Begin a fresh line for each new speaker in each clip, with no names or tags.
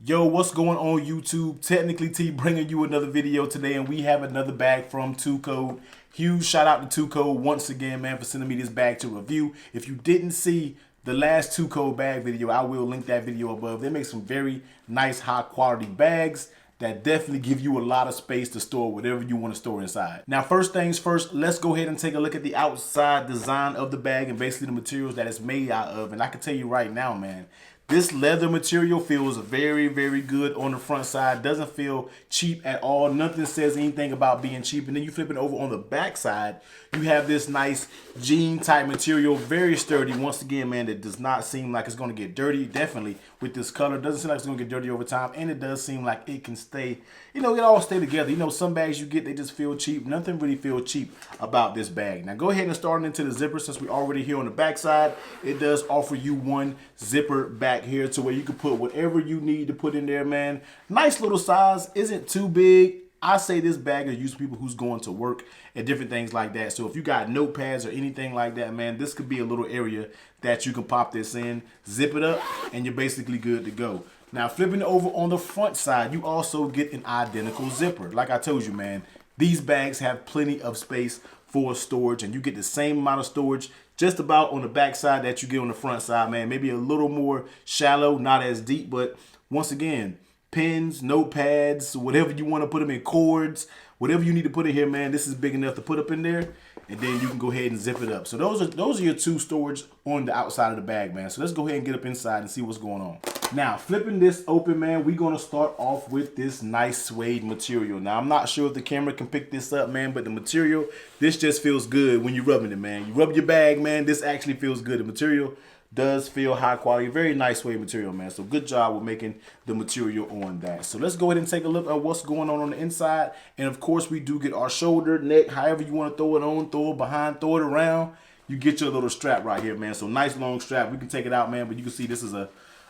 Yo, what's going on YouTube? Technically T bringing you another video today, and we have another bag from Tocode. Huge shout out to Tocode once again, man, for sending me this bag to review. If you didn't see the last Tocode bag video, I will link that video above. They make some very nice high quality bags that definitely give you a lot of space to store whatever you want to store inside. Now, first things first, let's go ahead and take a look at the outside design of the bag and basically the materials that it's made out of. And I can tell you right now, man, this leather material feels very, very good on the front side. Doesn't feel cheap at all. Nothing says anything about being cheap. And then you flip it over on the back side, you have this nice jean type material, very sturdy. Once again, man, it does not seem like it's going to get dirty. Definitely with this color, doesn't seem like it's going to get dirty over time. And it does seem like it can stay, it all stay together. Some bags you get, they just feel cheap. Nothing really feels cheap about this bag. Now go ahead and start into the zipper. Since we're already here on the back side, it does offer you one zipper back here to where you can put whatever you need to put in there, man. Nice little size, isn't too big. I say this bag is used for people who's going to work and different things like that. So if you got notepads or anything like that, man, this could be a little area that you can pop this in, zip it up, and you're basically good to go. Now flipping it over on the front side, you also get an identical zipper. Like I told you, man, these bags have plenty of space for storage, and you get the same amount of storage just about on the back side that you get on the front side, man. Maybe a little more shallow, not as deep, but once again, pens, notepads, whatever you want to put them in, cords, whatever you need to put in here, man, this is big enough to put up in there, and then you can go ahead and zip it up. So those are your two storage on the outside of the bag, man. So let's go ahead and get up inside and see what's going on. Now, flipping this open, man, we're going to start off with this nice suede material. Now, I'm not sure if the camera can pick this up, man, but the material, this just feels good when you're rubbing it, man. You rub your bag, man, this actually feels good. The material does feel high quality, very nice suede material, man. So good job with making the material on that. So let's go ahead and take a look at what's going on the inside. And of course, we do get our shoulder, neck, however you want to throw it on, throw it behind, throw it around. You get your little strap right here, man. So nice long strap. We can take it out, man, but you can see this is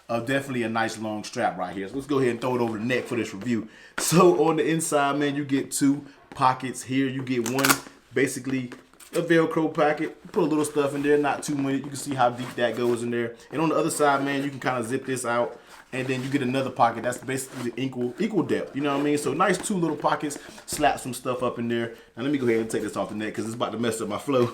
definitely a nice long strap right here. So let's go ahead and throw it over the neck for this review. So on the inside, man, you get two pockets here. You get one, basically a Velcro pocket. Put a little stuff in there, not too much. You can see how deep that goes in there. And on the other side, man, you can kind of zip this out, and then you get another pocket that's basically equal depth. You know what I mean? So nice two little pockets. Slap some stuff up in there. Now let me go ahead and take this off the neck because it's about to mess up my flow.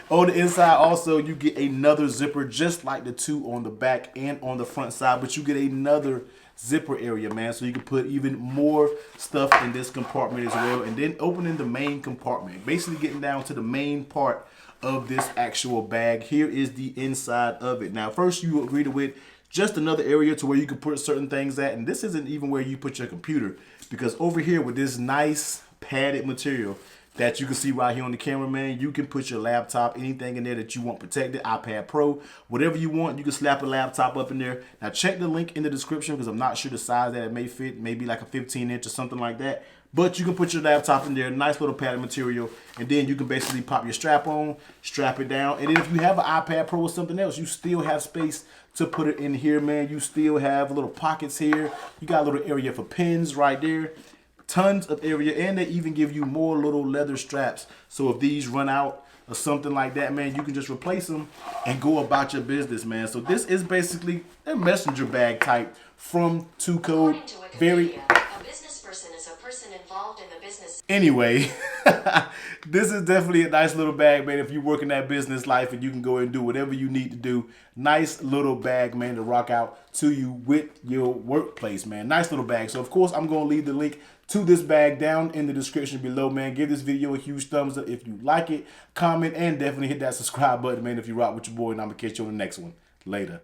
On the inside also, you get another zipper just like the two on the back and on the front side, but you get another zipper area, man, so you can put even more stuff in this compartment as well. And then opening the main compartment, basically getting down to the main part of this actual bag. Here is the inside of it. Now first, you will greet it with just another area to where you can put certain things at, and this isn't even where you put your computer, because over here with this nice padded material that you can see right here on the camera, man, you can put your laptop, anything in there that you want protected, iPad Pro, whatever you want, you can slap a laptop up in there. Now check the link in the description because I'm not sure the size that it may fit, maybe like a 15-inch or something like that. But you can put your laptop in there, nice little padded material, and then you can basically pop your strap on, strap it down, and then if you have an iPad Pro or something else, you still have space to put it in here, man. You still have little pockets here. You got a little area for pens right there. Tons of area, and they even give you more little leather straps. So if these run out or something like that, man, you can just replace them and go about your business, man. So this is basically a messenger bag type from Tocode. Very. A business person is a person involved in the business. Anyway, this is definitely a nice little bag, man. If you work in that business life and you can go and do whatever you need to do, nice little bag, man, to rock out to you with your workplace, man. Nice little bag. So of course, I'm gonna leave the link to this bag down in the description below, man. Give this video a huge thumbs up if you like it, comment, and definitely hit that subscribe button, man, if you rock with your boy, and I'm gonna catch you on the next one. Later.